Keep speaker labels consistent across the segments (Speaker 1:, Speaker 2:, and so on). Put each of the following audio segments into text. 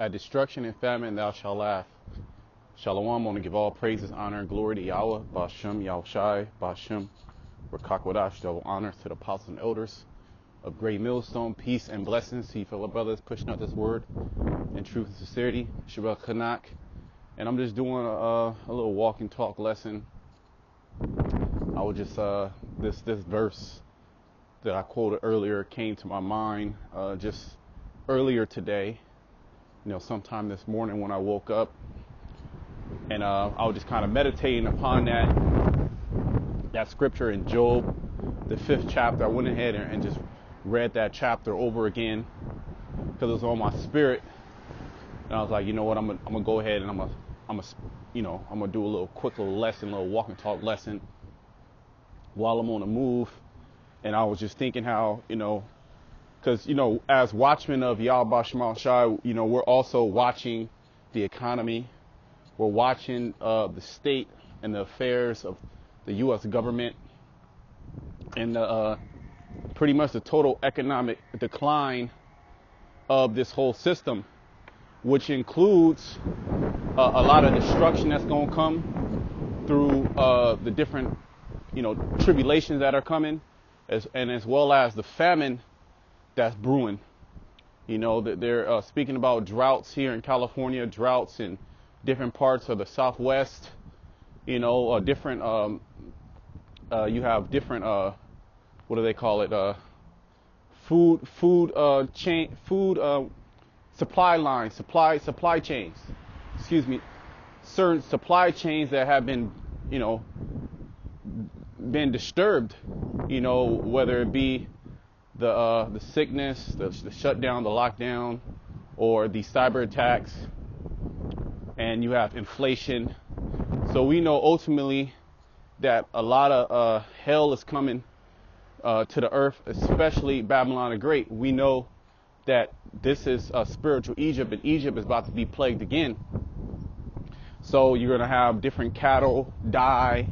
Speaker 1: At destruction and famine thou shalt laugh. Shalom, I want to give all praises, honor, and glory to Yahweh, Bashem, Yahushai, Bashem, Rakakwadash, double honor to the apostles and elders of Great Millstone, peace and blessings to you fellow brothers pushing out this word in truth and sincerity, Shabbat Kanak. And I'm just doing a little walk and talk lesson. I was just, this verse that I quoted earlier came to my mind just earlier today. You know, sometime this morning when I woke up, and I was just kind of meditating upon that scripture in Job, the 5th chapter. I went ahead and just read that chapter over again because it was on my spirit, and I was like, you know what, I'm gonna go ahead and I'm gonna do a little quick little lesson, little walk and talk lesson while I'm on the move. And I was just thinking how, because, as watchmen of Yahweh Shema Shai, we're also watching the economy. We're watching the state and the affairs of the U.S. government and pretty much the total economic decline of this whole system, which includes a lot of destruction that's going to come through the different, tribulations that are coming, as well as the famine that's brewing. That they're speaking about droughts here in California, droughts in different parts of the Southwest. Different. You have different. What do they call it? Food supply lines, supply chains. Excuse me. Certain supply chains that have been, been disturbed. Whether it be the sickness, the shutdown, the lockdown, or the cyber attacks, and you have inflation. So we know ultimately that a lot of hell is coming to the earth, especially Babylon the Great. We know that this is a spiritual Egypt, and Egypt is about to be plagued again. So you're going to have different cattle die,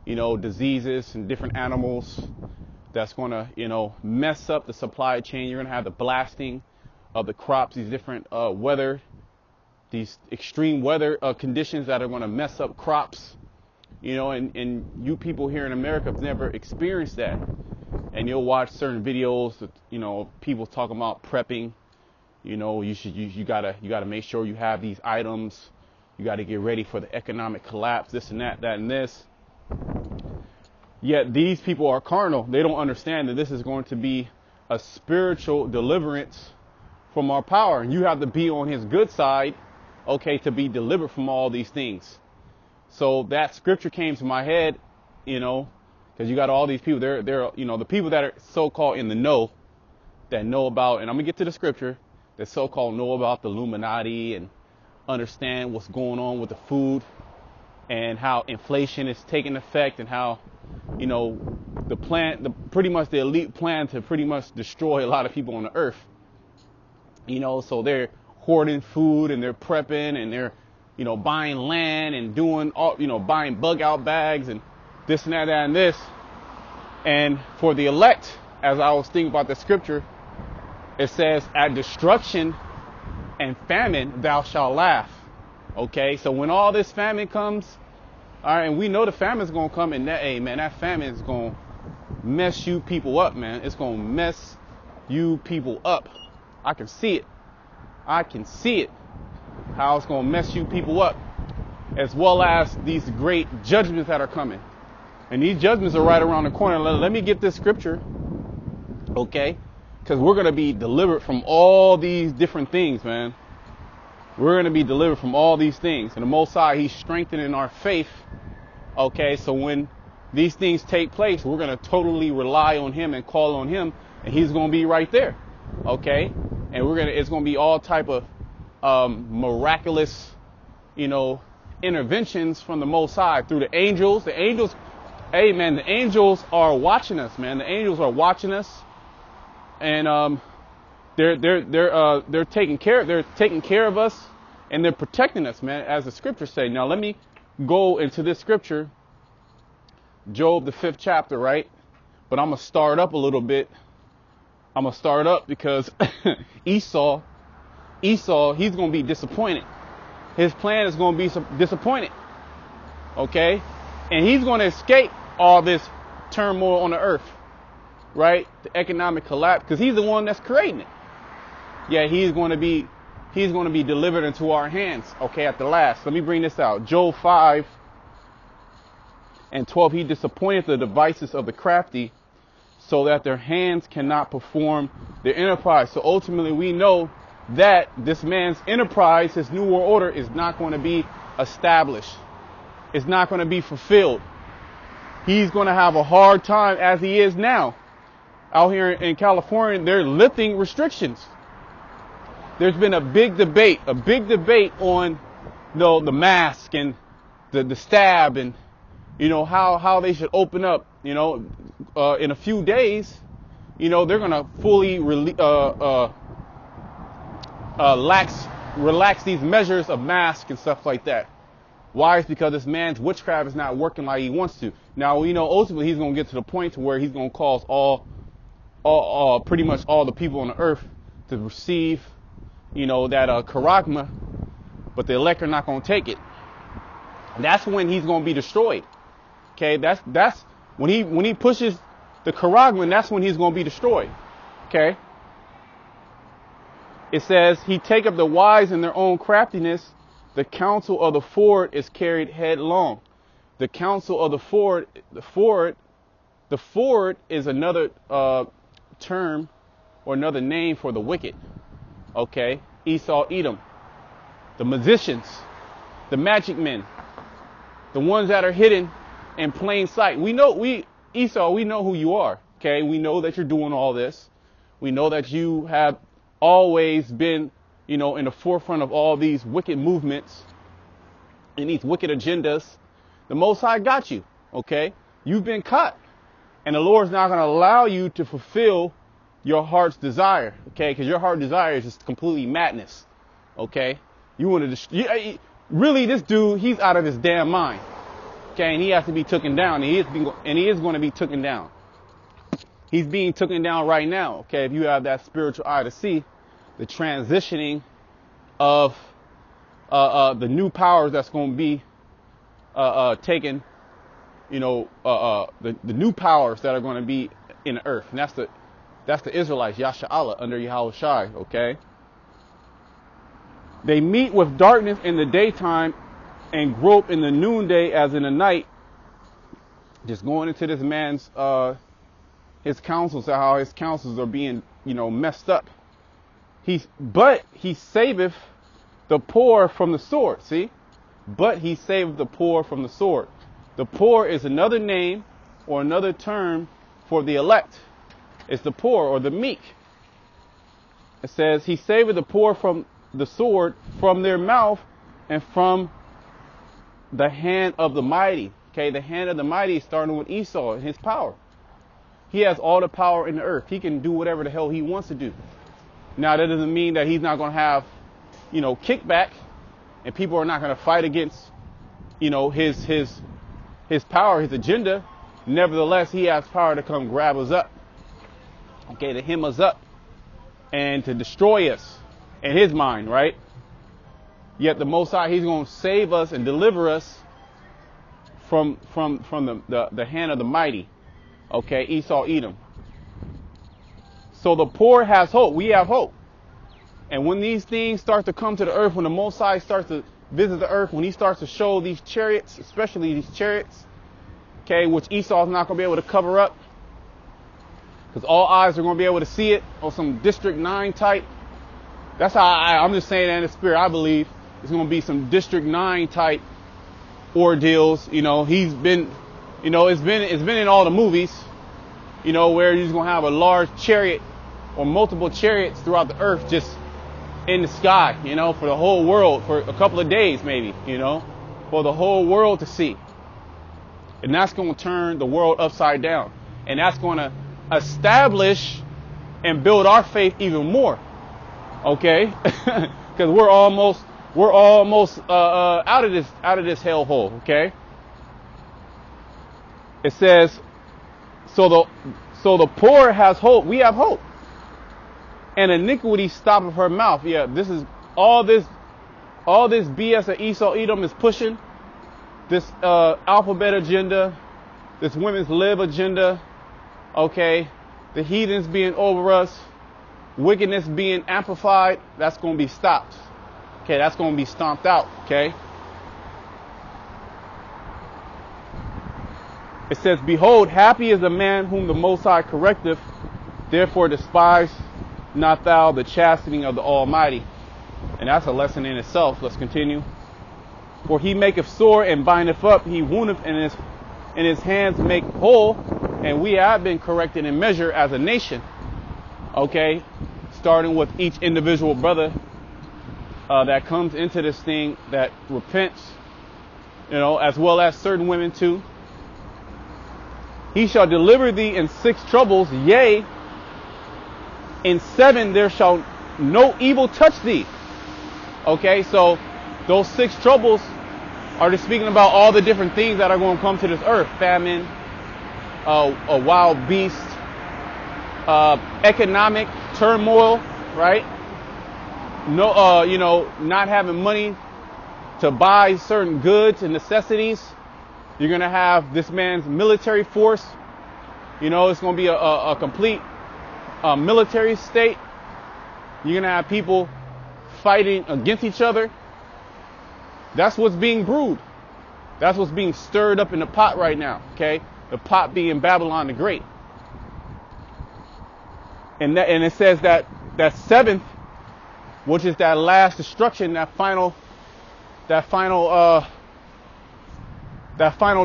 Speaker 1: diseases and different animals that's going to, mess up the supply chain. You're going to have the blasting of the crops, these different these extreme weather conditions that are going to mess up crops, and you people here in America have never experienced that. And you'll watch certain videos that, people talking about prepping. You gotta make sure you have these items. You got to get ready for the economic collapse, this and that and this. Yet these people are carnal. They don't understand that this is going to be a spiritual deliverance from our power. And you have to be on his good side, to be delivered from all these things. So that scripture came to my head, because you got all these people. They're the people that are so-called in the know, that know about, and I'm going to get to the scripture, that so-called know about the Illuminati and understand what's going on with the food and how inflation is taking effect, and how pretty much the elite plan to pretty much destroy a lot of people on the earth. So they're hoarding food and they're prepping and they're, buying land and doing all, buying bug out bags and this and that and this. And for the elect, as I was thinking about the scripture, it says, at destruction and famine thou shalt laugh. Okay, so when all this famine comes, all right, and we know the famine is going to come, and that famine is going to mess you people up, man. It's going to mess you people up. I can see it. How it's going to mess you people up, as well as these great judgments that are coming. And these judgments are right around the corner. Let me get this scripture, okay? Because we're going to be delivered from all these different things, man. We're going to be delivered from all these things. And the Most High, he's strengthening our faith. Okay, so when these things take place, we're going to totally rely on him and call on him, and he's going to be right there. Okay, and it's going to be all type of miraculous, interventions from the Most High through the angels. The angels, the angels are watching us, man. The angels are watching us, and they're taking care of us, and they're protecting us, man, as the scriptures say. Now let me go into this scripture, Job, the 5th chapter, right? But I'm going to start up a little bit. I'm going to start up because Esau, Esau, he's going to be disappointed. His plan is going to be disappointed. Okay? And he's going to escape all this turmoil on the earth. Right? The economic collapse. Because he's the one that's creating it. Yeah, he's going to be delivered into our hands. Okay, at the last. Let me bring this out. Job 5:12. He disappointed the devices of the crafty, so that their hands cannot perform their enterprise. So ultimately we know that this man's enterprise, his new world order, is not going to be established. It's not going to be fulfilled. He's going to have a hard time, as he is now. Out here in California, they're lifting restrictions. There's been a big debate on, the mask and the stab and, how they should open up. In a few days, they're going to fully relax these measures of mask and stuff like that. Why? It's because this man's witchcraft is not working like he wants to. Now, ultimately he's going to get to the point to where he's going to cause pretty much all the people on the earth to receive, that charagma, but the elect are not going to take it. That's when he's going to be destroyed. Okay, that's when he pushes the charagma, that's when he's going to be destroyed. Okay. It says, he take up the wise in their own craftiness. The counsel of the forward is carried headlong. The counsel of the forward is another term or another name for the wicked. Okay. Esau, Edom, the magicians, the magic men, the ones that are hidden in plain sight. Esau, we know who you are. Okay. We know that you're doing all this. We know that you have always been, in the forefront of all these wicked movements and these wicked agendas. The Most High got you. Okay. You've been caught, and the Lord's not going to allow you to fulfill your heart's desire. Okay. Because your heart desire is just completely madness. Okay. You want to really, this dude, he's out of his damn mind. Okay. And he has to be taken down. And he is going to be taken down. He's being taken down right now. Okay. If you have that spiritual eye to see the transitioning of the new powers that's going to be taken, the new powers that are going to be in the earth. And that's the Israelites, Yasha'Allah, under Yahweh Shai. Okay. They meet with darkness in the daytime and grope in the noonday as in the night. Just going into this man's his counsels, how his counsels are being, messed up. But he saveth the poor from the sword. See? But he saveth the poor from the sword. The poor is another name or another term for the elect. It's the poor or the meek. It says, he saveth the poor from the sword, from their mouth, and from the hand of the mighty. Okay, the hand of the mighty is starting with Esau and his power. He has all the power in the earth. He can do whatever the hell he wants to do. Now, that doesn't mean that he's not going to have, kickback, and people are not going to fight against, his power, his agenda. Nevertheless, he has power to come grab us up. Okay, to hem us up and to destroy us in his mind, right? Yet the Most High, he's going to save us and deliver us from the hand of the mighty. Okay, Esau, Edom. So the poor has hope. We have hope. And when these things start to come to the earth, when the Most High starts to visit the earth, when he starts to show these chariots, especially these chariots, okay, which Esau is not going to be able to cover up, because all eyes are going to be able to see it on some District 9 type. That's how I'm just saying that in the spirit. I believe it's going to be some District 9 type ordeals. He's been, it's been in all the movies, where you're going to have a large chariot or multiple chariots throughout the earth just in the sky, for the whole world, for a couple of days maybe, for the whole world to see. And that's going to turn the world upside down. And that's going to establish and build our faith even more. Okay? Because we're almost out of this hellhole. Okay? It says, so the poor has hope. We have hope. And iniquity stoppeth her mouth. Yeah, this is all this BS that Esau Edom is pushing, this alphabet agenda, this women's lib agenda, okay, the heathens being over us, wickedness being amplified, that's going to be stopped. Okay, that's going to be stomped out, okay? It says, behold, happy is the man whom the Most High correcteth, therefore despise not thou the chastening of the Almighty. And that's a lesson in itself. Let's continue. For he maketh sore and bindeth up, he woundeth and his hands make whole, and we have been corrected in measure as a nation. Okay, starting with each individual brother that comes into this thing, that repents, as well as certain women too. He shall deliver thee in 6 troubles, yea, in 7 there shall no evil touch thee. Okay, so those 6 troubles are just speaking about all the different things that are going to come to this earth. Famine, a wild beast, economic turmoil, right? No, not having money to buy certain goods and necessities. You're going to have this man's military force. It's going to be a complete military state. You're going to have people fighting against each other. That's what's being brewed. That's what's being stirred up in the pot right now, okay? The pot being Babylon the Great. And it says that 7th, which is that last destruction, that final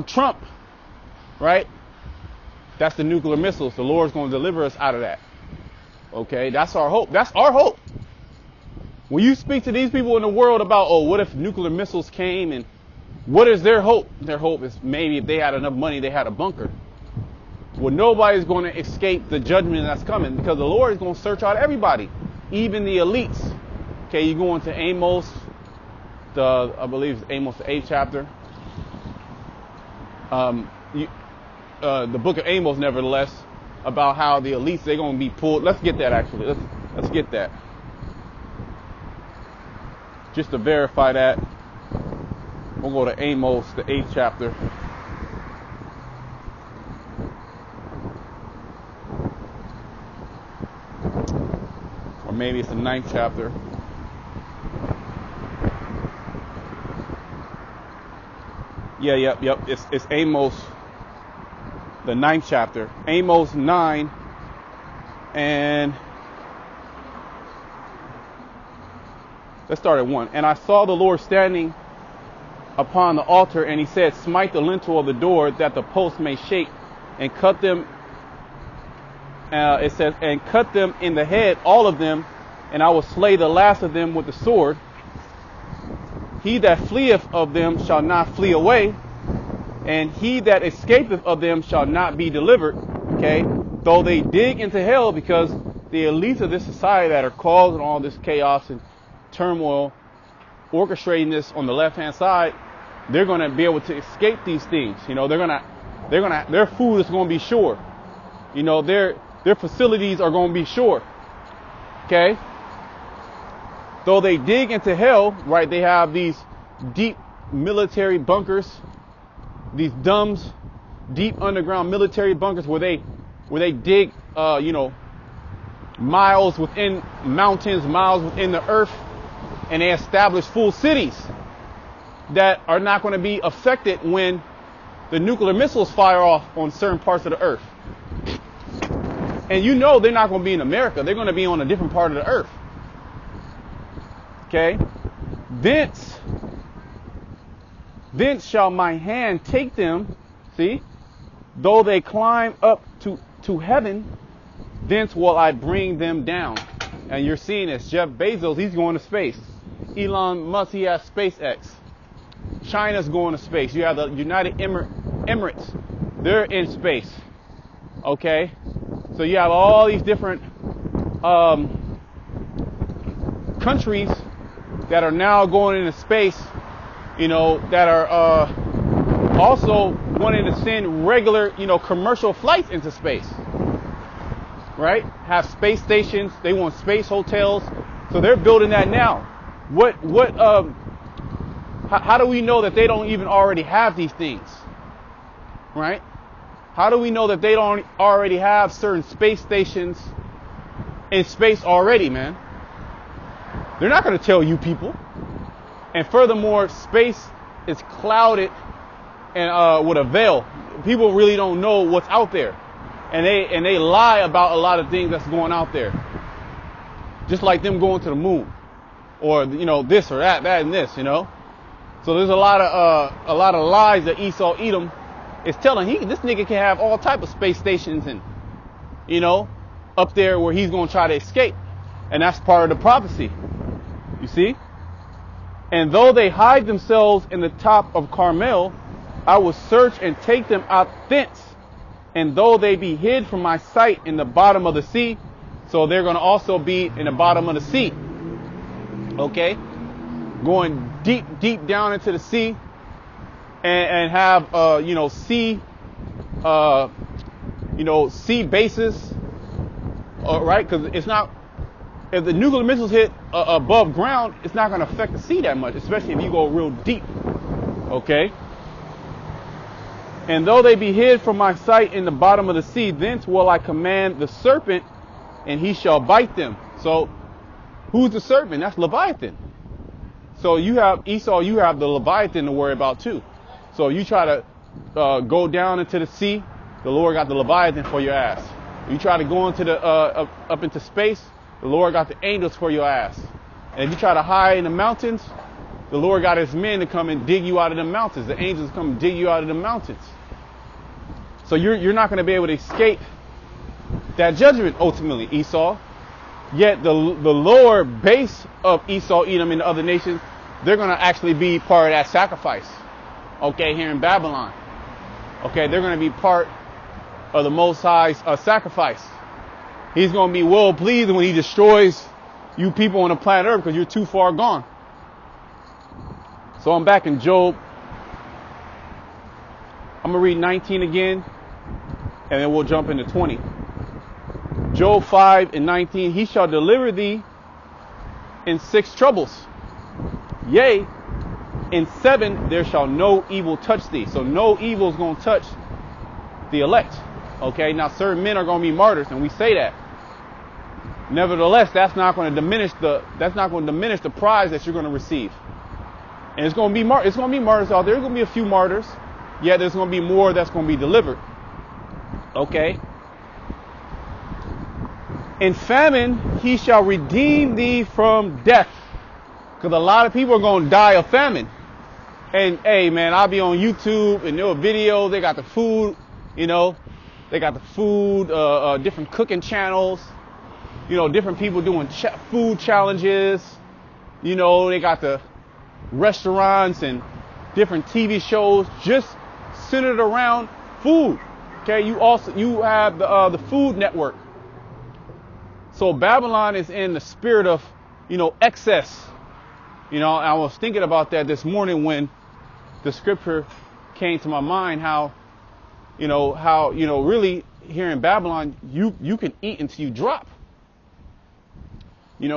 Speaker 1: trump, right? That's the nuclear missiles. The Lord's going to deliver us out of that. Okay, that's our hope. That's our hope. When you speak to these people in the world about, what if nuclear missiles came, and what is their hope? Their hope is maybe if they had enough money, they had a bunker. Well, nobody's going to escape the judgment that's coming, because the Lord is going to search out everybody, even the elites. Okay, you go into Amos, I believe it's Amos the 8th chapter. The book of Amos, nevertheless, about how the elites, they're going to be pulled. Let's get that actually. Let's get that. Just to verify that, we'll go to Amos, the 8th chapter. Or maybe it's the 9th chapter. Yep. It's Amos, the 9th chapter. Amos 9, and let's start at 1. And I saw the Lord standing upon the altar, and he said, smite the lintel of the door, that the posts may shake, and cut them. It says, and cut them in the head, all of them, and I will slay the last of them with the sword. He that fleeth of them shall not flee away, and he that escapeth of them shall not be delivered. Okay, though they dig into hell, because the elites of this society that are causing all this chaos and turmoil, orchestrating this on the left-hand side, they're going to be able to escape these things. Their food is going to be sure. Their facilities are going to be sure. Okay. Though they dig into hell, right? They have these deep military bunkers, these deep underground military bunkers where they dig, miles within mountains, miles within the earth, and they establish full cities that are not going to be affected when the nuclear missiles fire off on certain parts of the earth. And they're not going to be in America. They're going to be on a different part of the earth. Okay? Thence shall my hand take them, see, though they climb up to heaven, thence will I bring them down. And you're seeing this. Jeff Bezos, he's going to space. Elon Musk, he has SpaceX. China's going to space. You have the United Emirates. They're in space. Okay? So you have all these different countries that are now going into space, that are also wanting to send regular, commercial flights into space. Right? Have space stations. They want space hotels. So they're building that now. how do we know that they don't even already have these things? Right? How do we know that they don't already have certain space stations in space already, man? They're not going to tell you people. And furthermore, space is clouded and with a veil. People really don't know what's out there. And they lie about a lot of things that's going out there. Just like them going to the moon. Or, you know, this or that and this, you know. So there's a lot of lies that Esau Edom is telling. This nigga can have all type of space stations and, you know, up there where he's going to try to escape. And that's part of the prophecy. You see? And though they hide themselves in the top of Carmel, I will search and take them out thence. And though they be hid from my sight in the bottom of the sea, so they're going to also be in the bottom of the sea. Okay? Going deep, deep down into the sea and have, sea bases. Right? Because it's not, if the nuclear missiles hit above ground, it's not going to affect the sea that much, especially if you go real deep. Okay? And though they be hid from my sight in the bottom of the sea, thence will I command the serpent, and he shall bite them. So, who's the serpent? That's Leviathan. So you have Esau, you have the Leviathan to worry about too. So you try to go down into the sea, the Lord got the Leviathan for your ass. You try to go into the up into space, the Lord got the angels for your ass. And if you try to hide in the mountains, the Lord got his men to come and dig you out of the mountains. The angels come and dig you out of the mountains. So you're not going to be able to escape that judgment ultimately, Esau. Yet the lower base of Esau, Edom, and the other nations, they're going to actually be part of that sacrifice. Okay, here in Babylon. Okay, they're going to be part of the Most High's sacrifice. He's going to be well pleased when he destroys you people on the planet Earth because you're too far gone. So I'm back in Job. I'm going to read 19 again, and then we'll jump into 20. Job 5 and 19, he shall deliver thee in 6 troubles. Yea, in 7 there shall no evil touch thee. So no evil is going to touch the elect. Okay, now certain men are going to be martyrs, and we say that. Nevertheless, that's not going to diminish the prize that you're going to receive. And it's going to be martyrs out there. There's going to be a few martyrs. Yeah, there's going to be more that's going to be delivered. Okay. In famine, he shall redeem thee from death. Because a lot of people are going to die of famine. And, hey, man, I'll be on YouTube and there are videos. They got the food, you know. They got the food, different cooking channels. You know, different people doing food challenges. You know, they got the restaurants and different TV shows just centered around food. Okay, you have the Food Network. So Babylon is in the spirit of, excess. I was thinking about that this morning when the scripture came to my mind. How really here in Babylon you can eat until you drop. You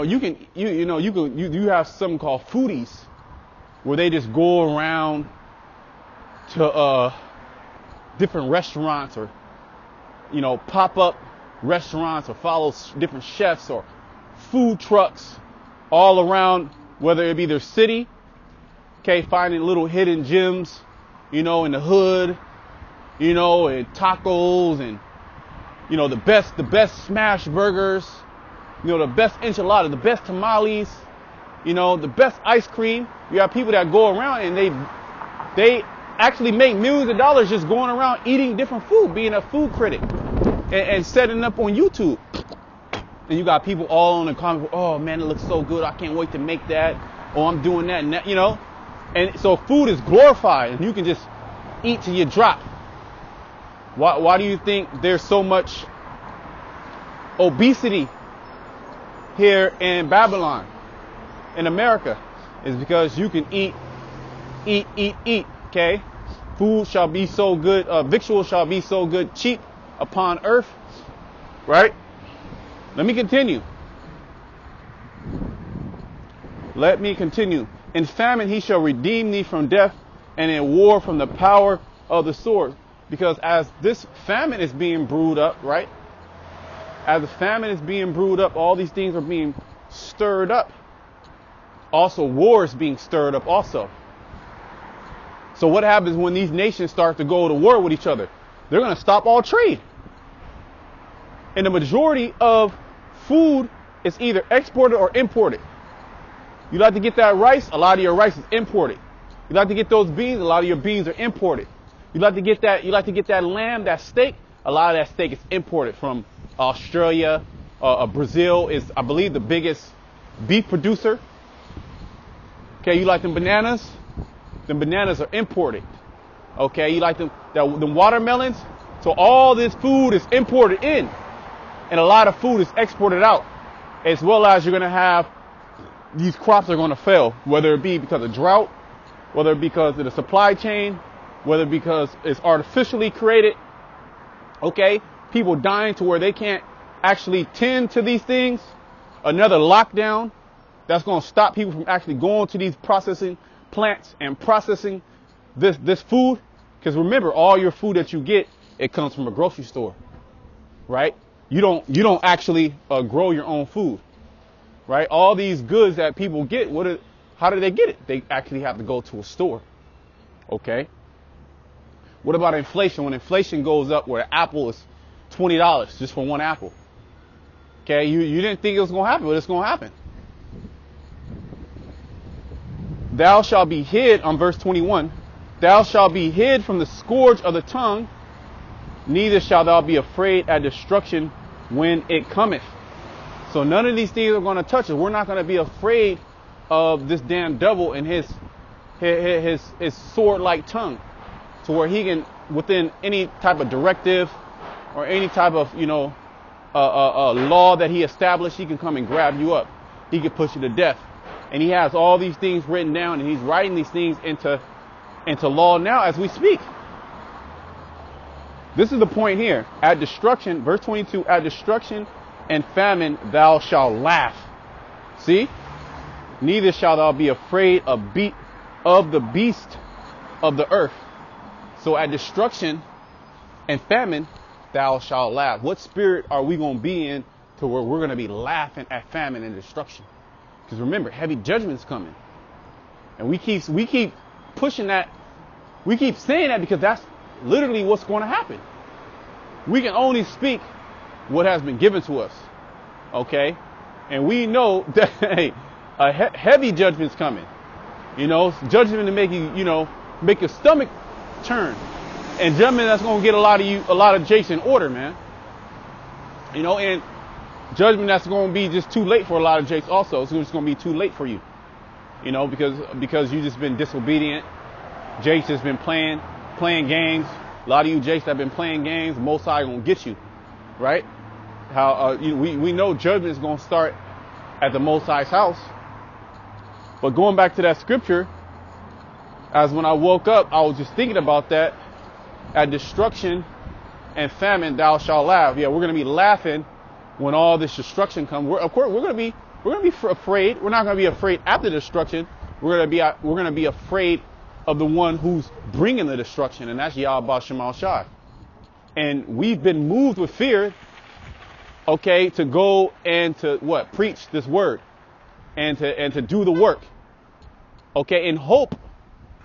Speaker 1: have something called foodies, where they just go around to different restaurants or pop-up restaurants, or follow different chefs or food trucks all around, whether it be their city, finding little hidden gems, in the hood, and tacos and the best smash burgers, the best enchilada, the best tamales, the best ice cream. You have people that go around and they actually make millions of dollars just going around eating different food, being a food critic and setting up on YouTube. And you got people all in the comments, oh man, it looks so good, I can't wait to make that. Oh, I'm doing that and that, And so food is glorified and you can just eat till you drop. Why do you think there's so much obesity here in Babylon, in America? Is because you can eat, okay? Food shall be so good, victuals shall be so good, cheap upon earth, right? Let me continue. Let me continue. In famine he shall redeem thee from death, and in war from the power of the sword. Because as this famine is being brewed up, right? As the famine is being brewed up, all these things are being stirred up. Also, war is being stirred up also. So what happens when these nations start to go to war with each other? They're going to stop all trade. And the majority of food is either exported or imported. You like to get that rice, a lot of your rice is imported. You like to get those beans, a lot of your beans are imported. You like to get that lamb, that steak, a lot of that steak is imported from Australia. Brazil is, I believe, the biggest beef producer. Okay, you like them bananas? Them bananas are imported. Okay, you like them watermelons? So all this food is imported in, and a lot of food is exported out, as well as you're going to have these crops are going to fail, whether it be because of drought, whether it be because of the supply chain, whether it because it's artificially created. Okay, people dying to where they can't actually tend to these things. Another lockdown that's going to stop people from actually going to these processing plants and processing this food. Because remember, all your food that you get, it comes from a grocery store, right? You don't actually grow your own food, right? All these goods that people get, how do they get it? They actually have to go to a store. Okay. What about inflation? When inflation goes up, where an apple is $20 just for one apple. Okay, you didn't think it was going to happen, but it's going to happen. Thou shalt be hid, on verse 21, thou shalt be hid from the scourge of the tongue, neither shalt thou be afraid at destruction when it cometh. So none of these things are going to touch us. We're not going to be afraid of this damn devil and his sword-like tongue, to where he can, within any type of directive or any type of, law that he established, he can come and grab you up. He can push you to death. And he has all these things written down, and he's writing these things into law now as we speak. This is the point here. At destruction, verse 22, at destruction and famine thou shalt laugh. See? Neither shalt thou be afraid of the beast of the earth. So at destruction and famine thou shalt laugh. What spirit are we going to be in to where we're going to be laughing at famine and destruction? Because remember, heavy judgment's coming. And we keep pushing that. We keep saying that because that's literally what's going to happen. We can only speak what has been given to us. Okay? And we know that heavy judgment's coming. Judgment to make you, make your stomach turn. And judgment that's going to get a lot of jakes in order, man. And judgment that's going to be just too late for a lot of jakes also. It's just going to be too late for you. Because you just been disobedient. Jakes has been playing games. A lot of you jakes that have been playing games, Most High going to get you. Right? How we know judgment is going to start at the Most High's house. But going back to that scripture, as when I woke up, I was just thinking about that. At destruction and famine thou shalt laugh. Yeah, we're going to be laughing when all this destruction comes. Of course, we're going to be afraid. We're not going to be afraid after destruction. We're going to be afraid of the one who's bringing the destruction, and that's Yahweh Shema Shai. And we've been moved with fear, okay, to go and to preach this word, and to do the work, okay, in hope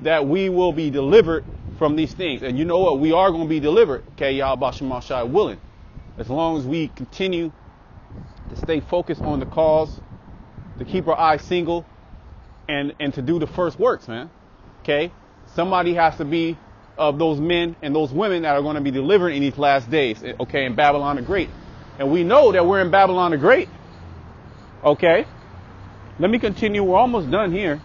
Speaker 1: that we will be delivered from these things. And you know what? We are going to be delivered, okay, Yahweh Shema Shai willing, as long as we continue to stay focused on the cause, to keep our eyes single, and to do the first works, man. Okay? Somebody has to be of those men and those women that are going to be delivered in these last days, okay, in Babylon the Great. And we know that we're in Babylon the Great. Okay? Let me continue. We're almost done here.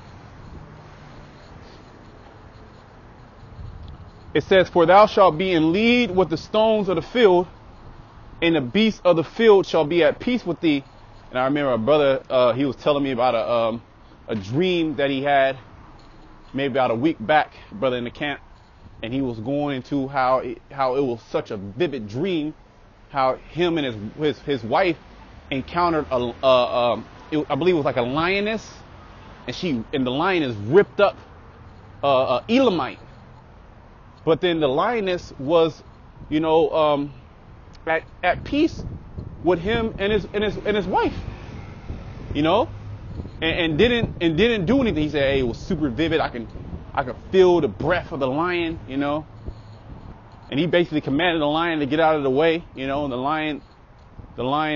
Speaker 1: It says, for thou shalt be in league with the stones of the field, and the beasts of the field shall be at peace with thee. And I remember a brother, he was telling me about a dream that he had maybe about a week back, brother in the camp. And he was going into how it was such a vivid dream, how him and his wife encountered I believe it was like a lioness, and the lioness ripped up Elamite. But then the lioness was, at peace with him and his wife, and didn't do anything. He said, "Hey, it was super vivid. I can feel the breath of the lion, And he basically commanded the lion to get out of the way, and the lion,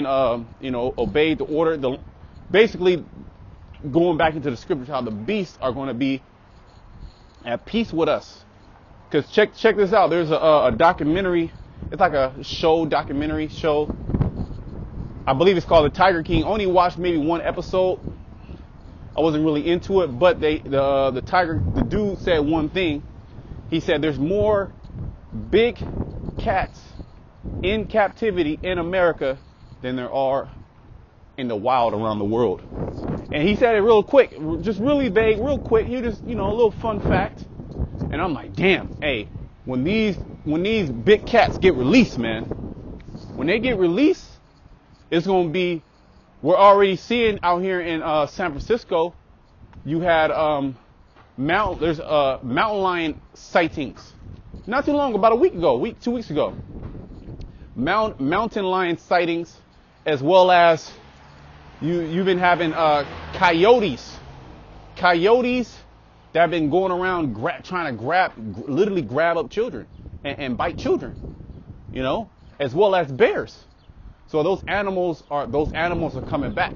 Speaker 1: obeyed the order. Basically, going back into the scriptures, how the beasts are going to be at peace with us. Because check this out. There's a documentary. It's like a documentary show. I believe it's called The Tiger King. Only watched maybe one episode. I wasn't really into it, but the dude said one thing. He said there's more big cats in captivity in America than there are in the wild around the world. And he said it real quick, just really vague, real quick. He just, a little fun fact. And I'm like, damn, hey, when these big cats get released, man, when they get released, it's going to be, we're already seeing out here in San Francisco, you had mountain lion sightings. Not too long, about a week ago, 2 weeks ago. Mountain lion sightings, as well as you've been having coyotes that have been going around trying to literally grab up children and bite children, as well as bears. So those animals are coming back.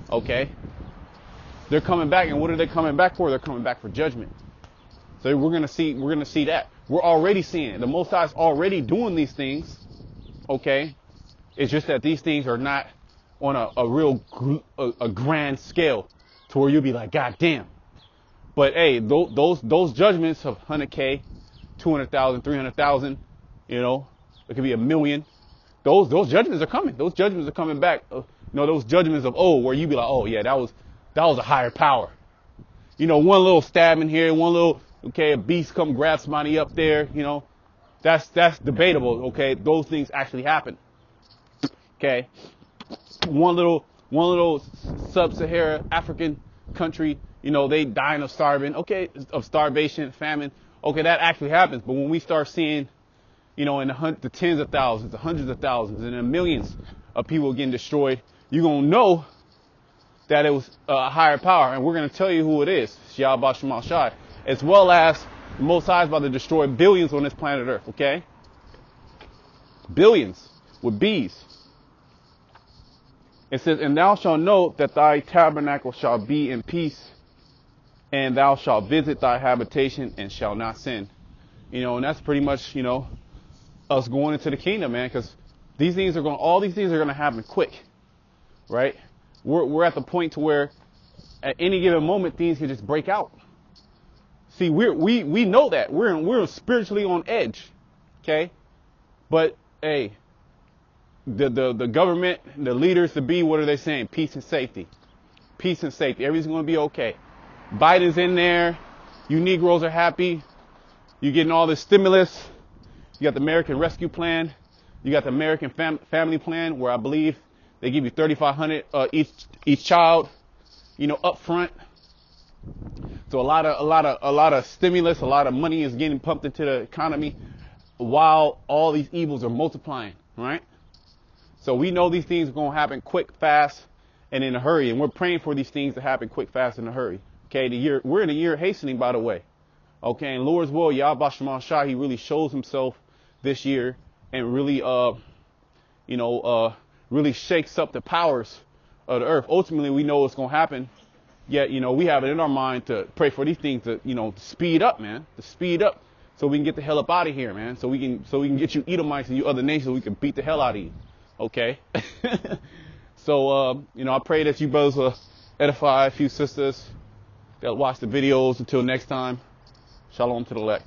Speaker 1: Okay, they're coming back, and what are they coming back for? They're coming back for judgment. So we're gonna see that. We're already seeing it. The Most High is already doing these things. Okay, it's just that these things are not on a real grand scale to where you'll be like, God damn. But hey, those judgments of 100K, 200,000, 300,000, it could be 1 million. Those judgments are coming. Those judgments are coming back. Those judgments of where you be like, oh yeah, that was a higher power. One little stabbing here, a beast come grab somebody up there. That's debatable. Okay, those things actually happen. Okay, one little sub-Sahara African country, they dying of starvation, famine. Okay, that actually happens. But when we start seeing, in the tens of thousands, the hundreds of thousands, and the millions of people getting destroyed, you're going to know that it was a higher power. And we're going to tell you who it is, Yahweh Shema Shai, as well as the Most High is about to destroy billions on this planet Earth, okay? Billions with bees. It says, and thou shalt know that thy tabernacle shall be in peace, and thou shalt visit thy habitation and shall not sin. And that's pretty much, us going into the kingdom, man, because all these things are going to happen quick, right? We're at the point to where at any given moment things can just break out. See, we know that we're spiritually on edge, okay? But hey, the government, the leaders to be, what are they saying? Peace and safety. Peace and safety. Everything's going to be okay. Biden's in there. You Negroes are happy. You're getting all this stimulus. You got the American Rescue Plan. You got the American Family Plan, where I believe they give you $3,500 each child, up front. So a lot of stimulus, a lot of money is getting pumped into the economy, while all these evils are multiplying, right? So we know these things are going to happen quick, fast, and in a hurry. And we're praying for these things to happen quick, fast, in a hurry. Okay, we're in a year hastening, by the way. Okay, and Lord's will, Yahweh Shema Shai, he really shows himself this year and really, really shakes up the powers of the earth. Ultimately, we know what's going to happen. Yet, we have it in our mind to pray for these things to, speed up, man, to speed up, so we can get the hell up out of here, man. So we can get you Edomites and you other nations, so we can beat the hell out of you. Okay. So, I pray that you brothers will edify a few sisters that watch the videos. Until next time, shalom to the elect.